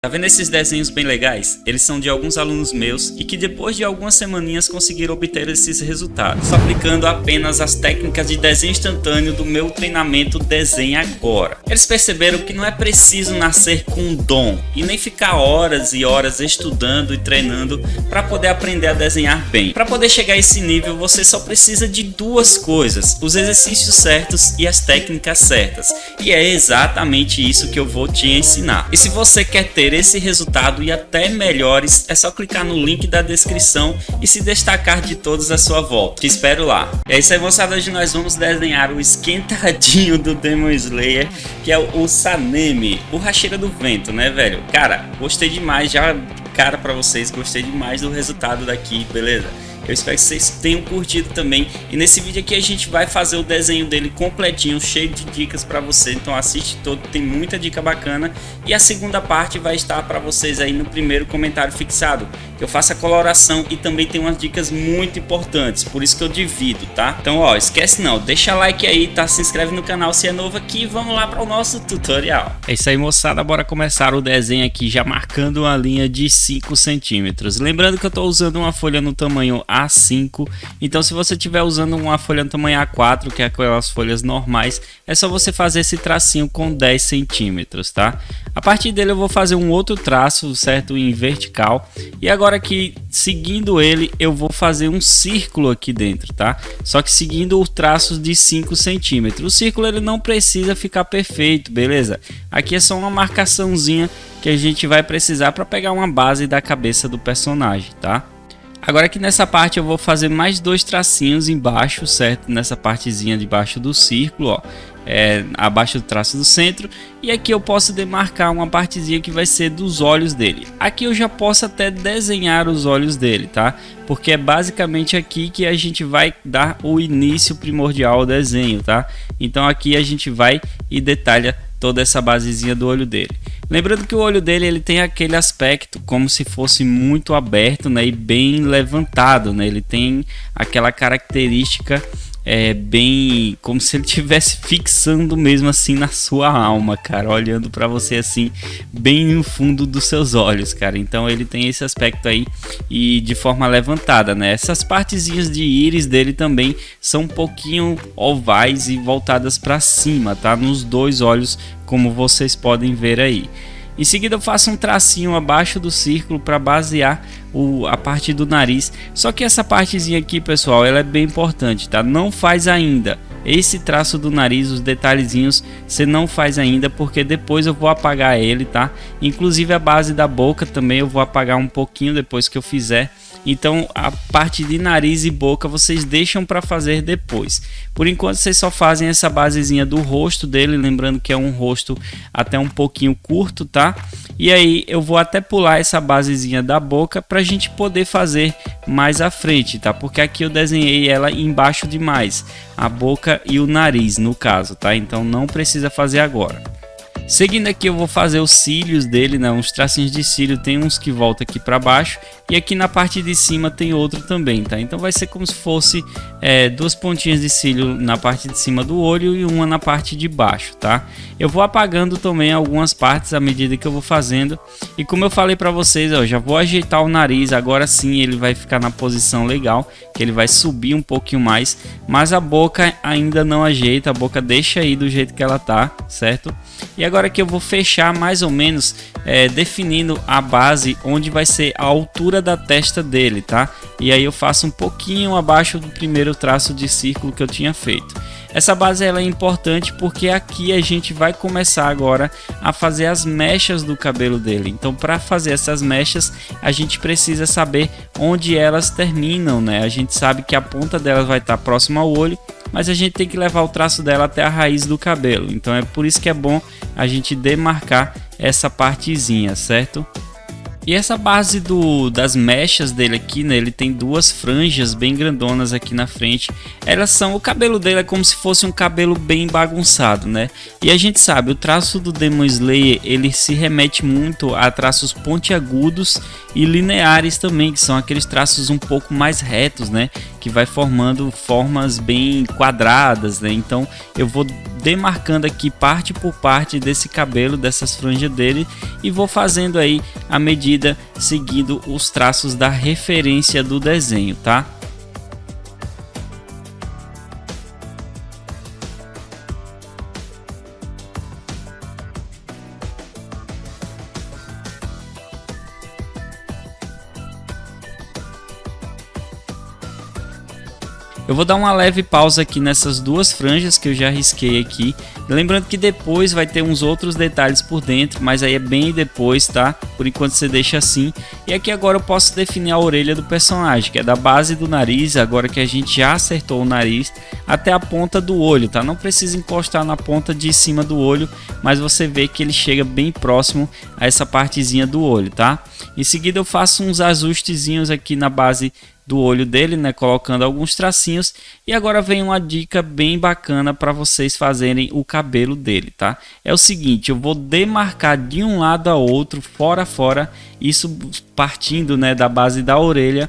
Tá vendo esses desenhos bem legais? Eles são de alguns alunos meus e que depois de algumas semaninhas conseguiram obter esses resultados, aplicando apenas as técnicas de desenho instantâneo do meu treinamento Desenha Agora. Eles perceberam que não é preciso nascer com um dom e nem ficar horas e horas estudando e treinando para poder aprender a desenhar bem. Para poder chegar a esse nível, você só precisa de duas coisas: os exercícios certos e as técnicas certas. E é exatamente isso que eu vou te ensinar. E se você quer ter esse resultado e até melhores, é só clicar no link da descrição e se destacar de todos à sua volta. Te espero lá. É isso aí, moçada. Hoje nós vamos desenhar o esquentadinho do Demon Slayer, que é o Sanemi, borracheira do vento, né, velho? Cara, gostei demais, já cara pra vocês, gostei demais do resultado daqui, beleza? Eu espero que vocês tenham curtido também. E nesse vídeo aqui a gente vai fazer o desenho dele completinho, cheio de dicas para você. Então assiste todo, tem muita dica bacana. E a segunda parte vai estar para vocês aí no primeiro comentário fixado, que eu faço a coloração e também tem umas dicas muito importantes. Por isso que eu divido, tá? Então ó, esquece não, deixa like aí, tá? Se inscreve no canal se é novo aqui. Vamos lá para o nosso tutorial. É isso aí, moçada, bora começar o desenho aqui já marcando uma linha de 5 centímetros. Lembrando que eu tô usando uma folha no tamanho A5, então se você estiver usando uma folha no tamanho A4, que é aquelas folhas normais, é só você fazer esse tracinho com 10 centímetros, tá? A partir dele eu vou fazer um outro traço, certo? Em vertical, e agora aqui, seguindo ele, eu vou fazer um círculo aqui dentro, tá? Só que seguindo o traço de 5 centímetros. O círculo ele não precisa ficar perfeito, beleza? Aqui é só uma marcaçãozinha que a gente vai precisar para pegar uma base da cabeça do personagem, tá? Agora aqui nessa parte eu vou fazer mais dois tracinhos embaixo, certo? Nessa partezinha de baixo do círculo, ó, abaixo do traço do centro. E aqui eu posso demarcar uma partezinha que vai ser dos olhos dele. Aqui eu já posso até desenhar os olhos dele, tá? Porque é basicamente aqui que a gente vai dar o início primordial ao desenho, tá? Então aqui a gente vai e detalha toda essa basezinha do olho dele. Lembrando que o olho dele ele tem aquele aspecto como se fosse muito aberto, né, e bem levantado, né? Ele tem aquela característica bem como se ele estivesse fixando mesmo assim na sua alma, cara, olhando para você assim bem no fundo dos seus olhos, cara. Então ele tem esse aspecto aí e de forma levantada, né? Essas partezinhas de íris dele também são um pouquinho ovais e voltadas para cima, tá? Nos dois olhos, como vocês podem ver aí. Em seguida eu faço um tracinho abaixo do círculo para basear a parte do nariz. Só que essa partezinha aqui, pessoal, ela é bem importante, tá? Não faz ainda. Esse traço do nariz, os detalhezinhos, você não faz ainda, porque depois eu vou apagar ele, tá? Inclusive a base da boca também eu vou apagar um pouquinho depois que eu fizer. Então a parte de nariz e boca vocês deixam para fazer depois. Por enquanto vocês só fazem essa basezinha do rosto dele, lembrando que é um rosto até um pouquinho curto, tá? E aí eu vou até pular essa basezinha da boca para a gente poder fazer mais à frente, tá? Porque aqui eu desenhei ela embaixo demais, a boca e o nariz no caso, tá? Então não precisa fazer agora. Seguindo aqui eu vou fazer os cílios dele, né? Uns tracinhos de cílio, tem uns que voltam aqui para baixo e aqui na parte de cima tem outro também, tá? Então vai ser como se fosse duas pontinhas de cílio na parte de cima do olho e uma na parte de baixo, tá? Eu vou apagando também algumas partes à medida que eu vou fazendo. E como eu falei para vocês, ó, já vou ajeitar o nariz, agora sim ele vai ficar na posição legal, que ele vai subir um pouquinho mais, mas a boca ainda não ajeita, a boca deixa aí do jeito que ela tá, certo? E agora que eu vou fechar mais ou menos definindo a base onde vai ser a altura da testa dele, tá? E aí eu faço um pouquinho abaixo do primeiro traço de círculo que eu tinha feito. Essa base ela é importante porque aqui a gente vai começar agora a fazer as mechas do cabelo dele. Então para fazer essas mechas a gente precisa saber onde elas terminam, né? A gente sabe que a ponta delas vai estar próxima ao olho, mas a gente tem que levar o traço dela até a raiz do cabelo. Então é por isso que é bom a gente demarcar essa partezinha, certo? E essa base das mechas dele aqui, né, ele tem duas franjas bem grandonas aqui na frente. O cabelo dele é como se fosse um cabelo bem bagunçado, né? E a gente sabe, o traço do Demon Slayer, ele se remete muito a traços pontiagudos e lineares também, que são aqueles traços um pouco mais retos, né? que vai formando formas bem quadradas, né? Então eu vou demarcando aqui parte por parte desse cabelo, dessas franjas dele, e vou fazendo aí a medida seguindo os traços da referência do desenho, tá? Eu vou dar uma leve pausa aqui nessas duas franjas que eu já risquei aqui. Lembrando que depois vai ter uns outros detalhes por dentro, mas aí é bem depois, tá? Por enquanto você deixa assim. E aqui agora eu posso definir a orelha do personagem, que é da base do nariz, agora que a gente já acertou o nariz, até a ponta do olho, tá? Não precisa encostar na ponta de cima do olho, mas você vê que ele chega bem próximo a essa partezinha do olho, tá? Em seguida eu faço uns ajustezinhos aqui na base do olho dele, né, colocando alguns tracinhos. E agora vem uma dica bem bacana para vocês fazerem o cabelo dele, tá? É o seguinte, eu vou demarcar de um lado a outro, fora a fora, isso partindo, né, da base da orelha,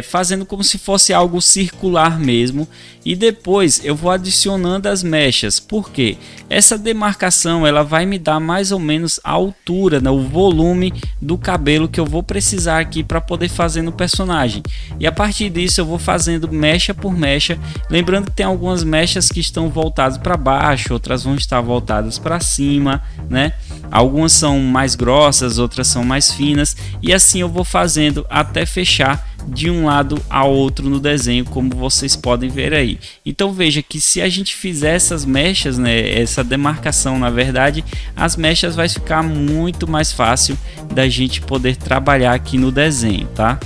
fazendo como se fosse algo circular mesmo, e depois eu vou adicionando as mechas, porque essa demarcação ela vai me dar mais ou menos a altura, né, o volume do cabelo que eu vou precisar aqui para poder fazer no personagem. E a partir disso eu vou fazendo mecha por mecha, lembrando que tem algumas mechas que estão voltadas para baixo, outras vão estar voltadas para cima, né? Algumas são mais grossas, outras são mais finas, e assim eu vou fazendo até fechar de um lado a outro no desenho, como vocês podem ver aí. Então veja que se a gente fizer essas mechas, né, essa demarcação, na verdade as mechas vai ficar muito mais fácil da gente poder trabalhar aqui no desenho, tá?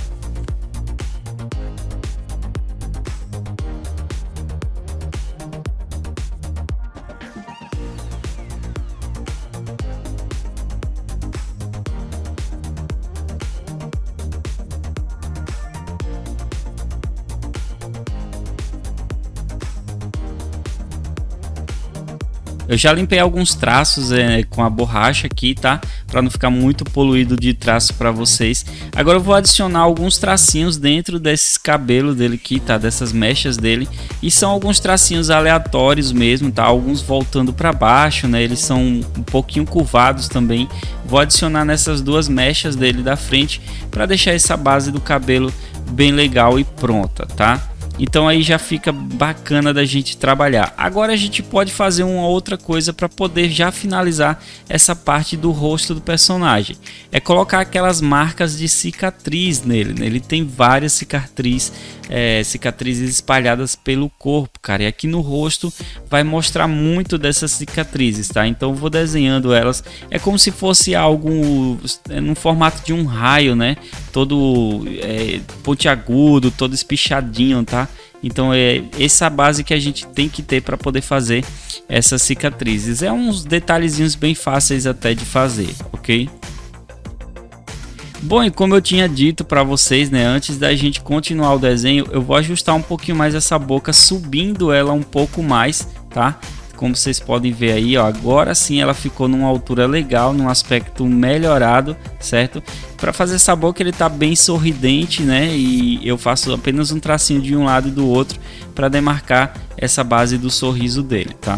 Eu já limpei alguns traços com a borracha aqui, tá? Para não ficar muito poluído de traço para vocês. Agora eu vou adicionar alguns tracinhos dentro desses cabelos dele aqui, tá? Dessas mechas dele. E são alguns tracinhos aleatórios mesmo, tá? Alguns voltando para baixo, né? Eles são um pouquinho curvados também. Vou adicionar nessas duas mechas dele da frente para deixar essa base do cabelo bem legal e pronta, tá? Então aí já fica bacana da gente trabalhar. Agora a gente pode fazer uma outra coisa para poder já finalizar essa parte do rosto do personagem. É colocar aquelas marcas de cicatriz nele, né? Ele tem várias cicatrizes espalhadas pelo corpo, cara. E aqui no rosto vai mostrar muito dessas cicatrizes, tá? Então eu vou desenhando elas. É como se fosse algo no formato de um raio, né? Todo pontiagudo, todo espichadinho, tá? Então é essa base que a gente tem que ter para poder fazer essas cicatrizes. É uns detalhezinhos bem fáceis até de fazer, ok? Bom, e como eu tinha dito para vocês, né, antes da gente continuar o desenho, eu vou ajustar um pouquinho mais essa boca, subindo ela um pouco mais, tá? Como vocês podem ver aí, ó, agora sim ela ficou numa altura legal, num aspecto melhorado, certo? Para fazer essa boca ele tá bem sorridente, né? E eu faço apenas um tracinho de um lado e do outro para demarcar essa base do sorriso dele, tá?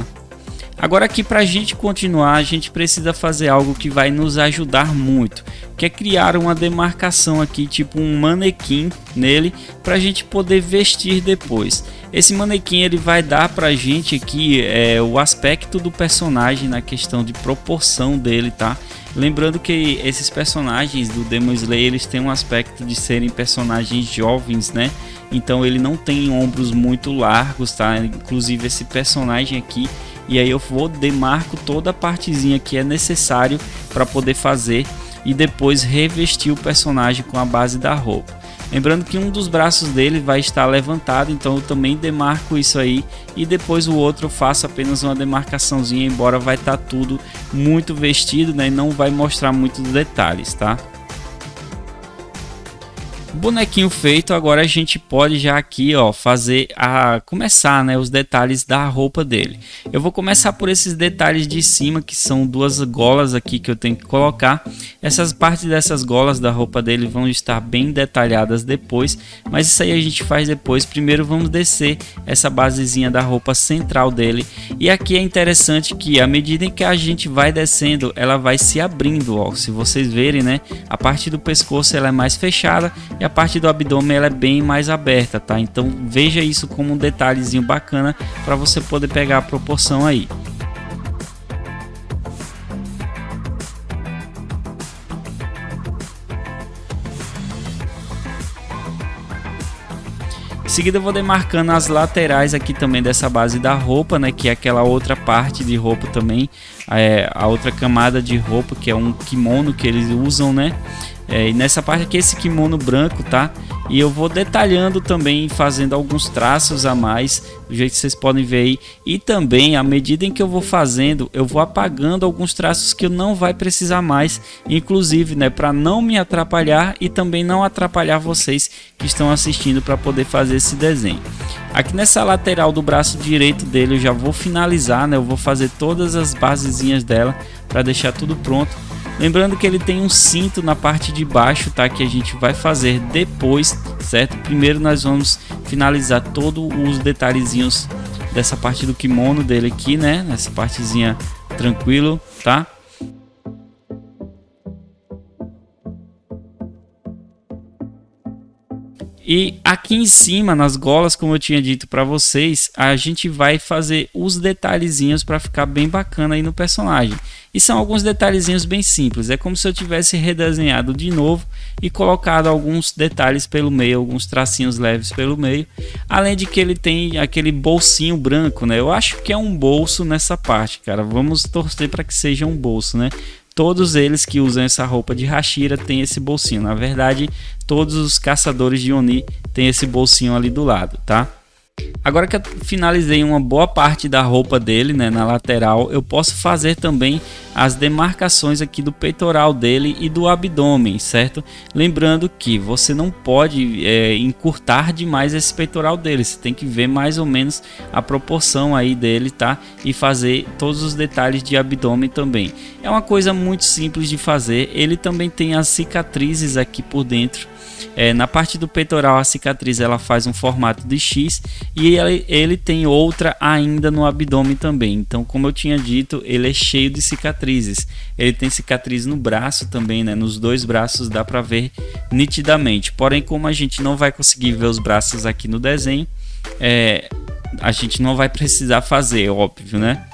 Agora aqui para a gente continuar, a gente precisa fazer algo que vai nos ajudar muito, que é criar uma demarcação aqui, tipo um manequim nele, para a gente poder vestir depois. Esse manequim ele vai dar para a gente aqui o aspecto do personagem na questão de proporção dele, tá? Lembrando que esses personagens do Demon Slayer eles têm um aspecto de serem personagens jovens, né? Então ele não tem ombros muito largos, tá? Inclusive esse personagem aqui. E aí eu vou demarco toda a partezinha que é necessário para poder fazer e depois revestir o personagem com a base da roupa. Lembrando que um dos braços dele vai estar levantado, então eu também demarco isso aí e depois o outro eu faço apenas uma demarcaçãozinha, embora vai estar tudo muito vestido, né, e não vai mostrar muitos detalhes, tá? Bonequinho feito, agora a gente pode já aqui, ó, começar, né, os detalhes da roupa dele. Eu vou começar por esses detalhes de cima, que são duas golas aqui que eu tenho que colocar. Essas partes dessas golas da roupa dele vão estar bem detalhadas depois, mas isso aí a gente faz depois. Primeiro vamos descer essa basezinha da roupa central dele. E aqui é interessante que à medida em que a gente vai descendo, ela vai se abrindo, ó. Se vocês verem, né, a parte do pescoço ela é mais fechada e a parte do abdômen ela é bem mais aberta, tá? Então veja isso como um detalhezinho bacana para você poder pegar a proporção aí. Em seguida eu vou demarcando as laterais aqui também dessa base da roupa, né, que é aquela outra parte de roupa também, a outra camada de roupa, que é um kimono que eles usam, né? E nessa parte aqui esse kimono branco, tá? E eu vou detalhando também, fazendo alguns traços a mais, do jeito que vocês podem ver aí. E também, à medida em que eu vou fazendo, eu vou apagando alguns traços que eu não vai precisar mais, inclusive, né, para não me atrapalhar e também não atrapalhar vocês que estão assistindo para poder fazer esse desenho. Aqui nessa lateral do braço direito dele eu já vou finalizar, né? Eu vou fazer todas as basezinhas dela para deixar tudo pronto. Lembrando que ele tem um cinto na parte de baixo, tá? Que a gente vai fazer depois, certo? Primeiro nós vamos finalizar todos os detalhezinhos dessa parte do kimono dele aqui, né? Nessa partezinha tranquilo, tá? E aqui em cima, nas golas, como eu tinha dito para vocês, a gente vai fazer os detalhezinhos para ficar bem bacana aí no personagem. E são alguns detalhezinhos bem simples, é como se eu tivesse redesenhado de novo e colocado alguns detalhes pelo meio, alguns tracinhos leves pelo meio. Além de que ele tem aquele bolsinho branco, né? Eu acho que é um bolso nessa parte, cara. Vamos torcer para que seja um bolso, né? Todos eles que usam essa roupa de Hashira têm esse bolsinho. Na verdade, todos os caçadores de Oni têm esse bolsinho ali do lado, tá? Agora que eu finalizei uma boa parte da roupa dele, né, na lateral, eu posso fazer também as demarcações aqui do peitoral dele e do abdômen, certo? Lembrando que você não pode encurtar demais esse peitoral dele, você tem que ver mais ou menos a proporção aí dele, tá? E fazer todos os detalhes de abdômen também. É uma coisa muito simples de fazer. Ele também tem as cicatrizes aqui por dentro. Na parte do peitoral a cicatriz ela faz um formato de X e ele tem outra ainda no abdômen também. Então, como eu tinha dito, ele é cheio de cicatrizes. Ele tem cicatriz no braço também, né? Nos dois braços dá para ver nitidamente. Porém, como a gente não vai conseguir ver os braços aqui no desenho, a gente não vai precisar fazer, óbvio, né?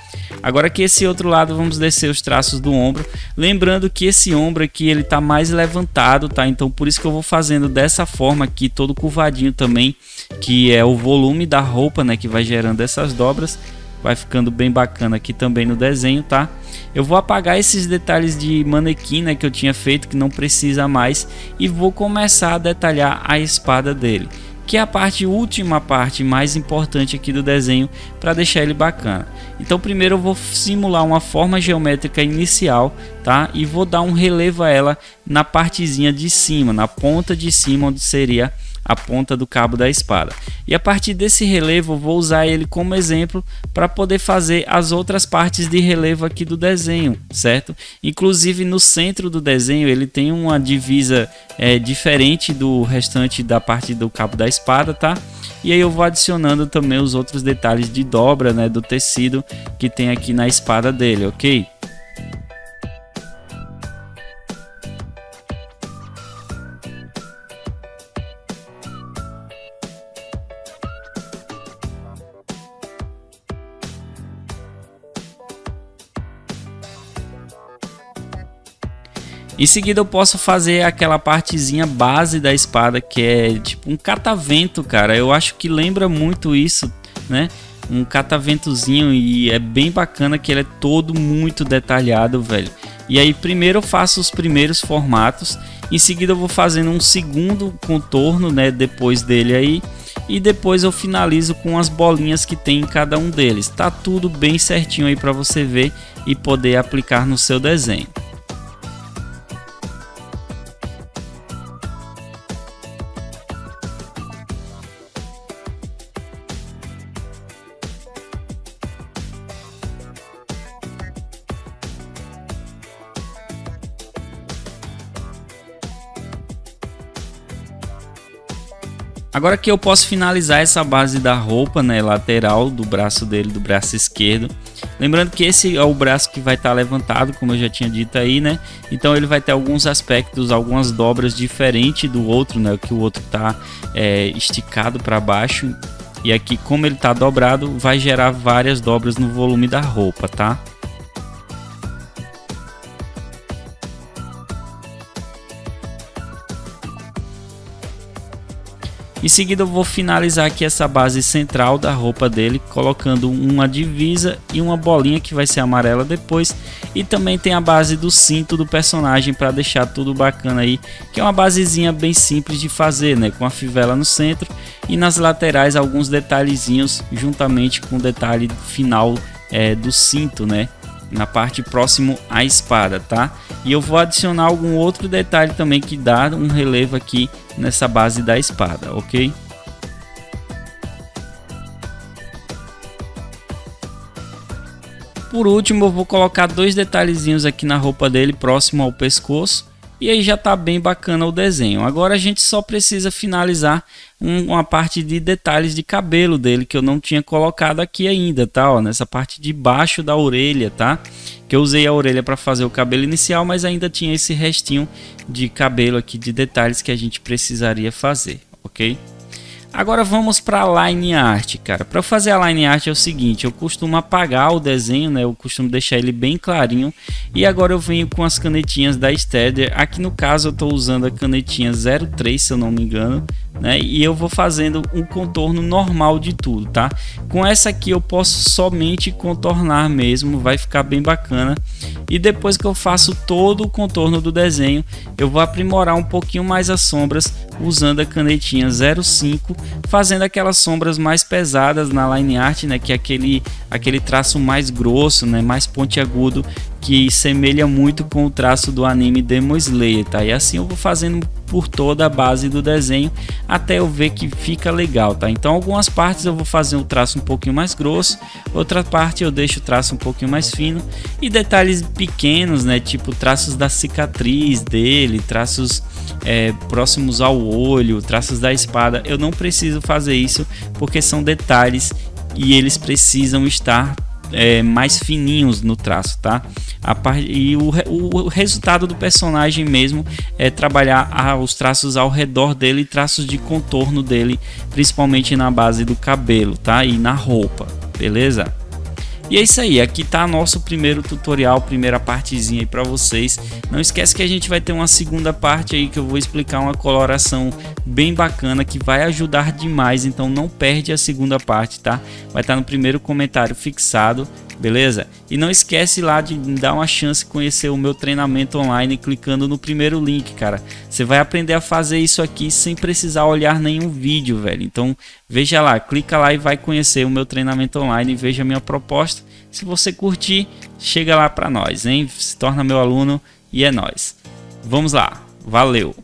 Agora que esse outro lado vamos descer os traços do ombro, lembrando que esse ombro aqui ele tá mais levantado, tá? Então por isso que eu vou fazendo dessa forma aqui, todo curvadinho também, que é o volume da roupa, né, que vai gerando essas dobras. Vai ficando bem bacana aqui também no desenho, tá? Eu vou apagar esses detalhes de manequim, né, que eu tinha feito, que não precisa mais, e vou começar a detalhar a espada dele, que é a última parte mais importante aqui do desenho para deixar ele bacana. Então primeiro eu vou simular uma forma geométrica inicial, tá? E vou dar um relevo a ela na partezinha de cima, na ponta de cima, onde seria a ponta do cabo da espada. E a partir desse relevo eu vou usar ele como exemplo para poder fazer as outras partes de relevo aqui do desenho, certo? Inclusive no centro do desenho ele tem uma divisa diferente do restante da parte do cabo da espada, tá? E aí eu vou adicionando também os outros detalhes de dobra, né, do tecido que tem aqui na espada dele, ok? Em seguida eu posso fazer aquela partezinha base da espada, que é tipo um catavento, cara. Eu acho que lembra muito isso, né? Um cataventozinho, e é bem bacana que ele é todo muito detalhado, velho. E aí primeiro eu faço os primeiros formatos, em seguida eu vou fazendo um segundo contorno, né, depois dele aí, e depois eu finalizo com as bolinhas que tem em cada um deles. Tá tudo bem certinho aí para você ver e poder aplicar no seu desenho. Agora que eu posso finalizar essa base da roupa, né, lateral do braço dele, do braço esquerdo. Lembrando que esse é o braço que vai estar levantado, como eu já tinha dito aí, né? Então ele vai ter alguns aspectos, algumas dobras diferentes do outro, né? Que o outro tá esticado para baixo. E aqui, como ele tá dobrado, vai gerar várias dobras no volume da roupa, tá? Em seguida eu vou finalizar aqui essa base central da roupa dele, colocando uma divisa e uma bolinha que vai ser amarela depois. E também tem a base do cinto do personagem para deixar tudo bacana aí, que é uma basezinha bem simples de fazer, né? Com a fivela no centro e nas laterais alguns detalhezinhos juntamente com o detalhe final do cinto, né? Na parte próximo à espada, tá? E eu vou adicionar algum outro detalhe também que dá um relevo aqui nessa base da espada, ok? Por último, eu vou colocar dois detalhezinhos aqui na roupa dele próximo ao pescoço. E aí já tá bem bacana o desenho. Agora a gente só precisa finalizar uma parte de detalhes de cabelo dele que eu não tinha colocado aqui ainda, tá? Ó, nessa parte de baixo da orelha, tá? Que eu usei a orelha para fazer o cabelo inicial, mas ainda tinha esse restinho de cabelo aqui de detalhes que a gente precisaria fazer, ok? Agora vamos para a line art, cara. Para fazer a line art é o seguinte, eu costumo apagar o desenho, né? Eu costumo deixar ele bem clarinho. E agora eu venho com as canetinhas da Staedtler. Aqui no caso eu estou usando a canetinha 03, se eu não me engano, né? E eu vou fazendo um contorno normal de tudo, tá? Com essa aqui eu posso somente contornar mesmo, vai ficar bem bacana. E depois que eu faço todo o contorno do desenho, eu vou aprimorar um pouquinho mais as sombras usando a canetinha 05, fazendo aquelas sombras mais pesadas na line art, né? Que é aquele traço mais grosso, né? Mais pontiagudo, que semelha muito com o traço do anime Demon Slayer, tá? E assim eu vou fazendo por toda a base do desenho até eu ver que fica legal, tá? Então algumas partes eu vou fazer um traço um pouquinho mais grosso, outra parte eu deixo o traço um pouquinho mais fino e detalhes pequenos, né? Tipo traços da cicatriz dele, traços próximos ao olho, traços da espada. Eu não preciso fazer isso porque são detalhes e eles precisam estar mais fininhos no traço, tá? E o resultado do personagem mesmo é trabalhar os traços ao redor dele, traços de contorno dele, principalmente na base do cabelo, tá? E na roupa, beleza? E é isso aí, aqui tá nosso primeiro tutorial, primeira partezinha aí para vocês. Não esquece que a gente vai ter uma segunda parte aí que eu vou explicar uma coloração bem bacana que vai ajudar demais, então não perde a segunda parte, tá? Vai estar no primeiro comentário fixado, beleza? E não esquece lá de dar uma chance de conhecer o meu treinamento online clicando no primeiro link, cara. Você vai aprender a fazer isso aqui sem precisar olhar nenhum vídeo, velho. Então veja lá, clica lá e vai conhecer o meu treinamento online e veja a minha proposta. Se você curtir, chega lá para nós, hein? Se torna meu aluno e é nóis. Vamos lá, valeu!